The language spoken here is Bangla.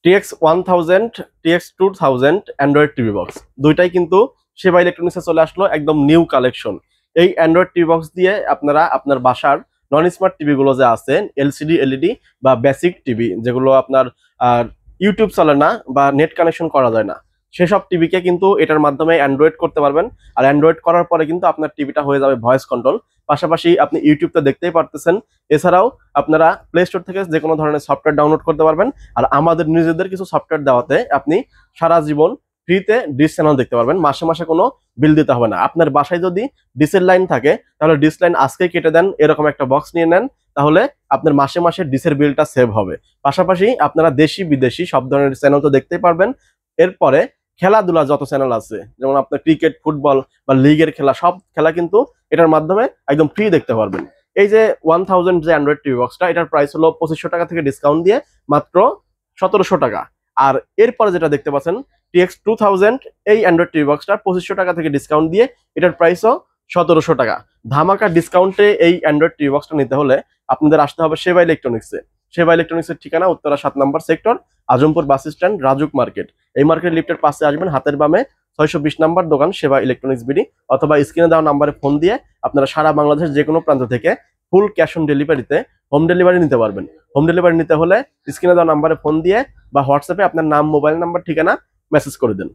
TX1000 TX2000 Android TV box দুইটাই কিন্তু সেবা ইলেকট্রনিক্সে চলে আসলো, একদম নিউ কালেকশন। এই অ্যান্ড্রয়েড টিভি বক্স দিয়ে আপনারা আপনার বাসার নন স্মার্ট টিভি গুলো যে আছে, এলসিডি এলইডি বা বেসিক টিভি যেগুলো আপনার ইউটিউব চলে না বা নেট কানেকশন করা যায় না, সেসব টিভিকে কিন্তু এটার মাধ্যমে অ্যান্ড্রয়েড করতে পারবেন। আর অ্যান্ড্রয়েড করার পরে কিন্তু আপনার টিভিটা হয়ে যাবে ভয়েস কন্ট্রোল। পাশাপাশি আপনি ইউটিউবটা দেখতেই পারতেছেন। এছাড়াও আপনারা প্লে স্টোর থেকে যে কোনো ধরনের সফটওয়্যার ডাউনলোড করতে পারবেন। আর আমাদের নিজেদের কিছু সফটওয়্যার দেওয়াতে আপনি সারা জীবন ফ্রিতে ডিশ চ্যানেল দেখতে পারবেন, মাসে মাসে কোনো বিল দিতে হবে না। আপনার বাসায় যদি ডিশের লাইন থাকে তাহলে ডিশ লাইন আজকে কেটে দেন, এরকম একটা বক্স নিয়ে নেন, তাহলে আপনার মাসে মাসে ডিশের বিলটা সেভ হবে। পাশাপাশি আপনারা দেশি বিদেশি সব ধরনের চ্যানেল তো দেখতেই পারবেন। এরপরে খেলাধুলা যত চ্যানেল আছে, যেমন আপনার ক্রিকেট, ফুটবল বা লিগের খেলা, সব খেলা কিন্তু এটার মাধ্যমে একদম ফ্রি দেখতে পারবেন। এই যে 1000 যে অ্যান্ড্রয়েড টিভি বক্সটা, এটার প্রাইস হলো 2500 টাকা থেকে ডিসকাউন্ট দিয়ে মাত্র 1700 টাকা। আর এরপরে যেটা দেখতে পাচ্ছেন TX2000, এই অ্যান্ড্রয়েড টিভি বক্সটা 2500 টাকা থেকে ডিসকাউন্ট দিয়ে এটার প্রাইসও 1700 টাকা। ধামাকা ডিসকাউন্টে এই অ্যান্ড্রয়েড টিভি বক্সটা নিতে হলে আপনাদের আসতে হবে সেবা ইলেকট্রনিক্সে। সেবা ইলেকট্রনিক্সের ঠিকানা উত্তরা 7 নম্বর sector, Azampur bus stand, Rajuk market. এই মার্কেট লিফটের পাশে আসবেন, হাতের বামে 620 নম্বর দোকান সেবা ইলেকট্রনিক্স বিডি, অথবা স্ক্রিনে দেওয়া নাম্বারে ফোন দিয়ে আপনারা সারা বাংলাদেশের যে কোনো প্রান্ত থেকে ফুল ক্যাশ অন ডেলিভারিতে হোম ডেলিভারি নিতে পারবেন। হোম ডেলিভারি নিতে হলে স্ক্রিনে দেওয়া নাম্বারে ফোন দিয়ে বা হোয়াটসঅ্যাপে আপনার নাম, মোবাইল নাম্বার, ঠিকানা মেসেজ করে দেন।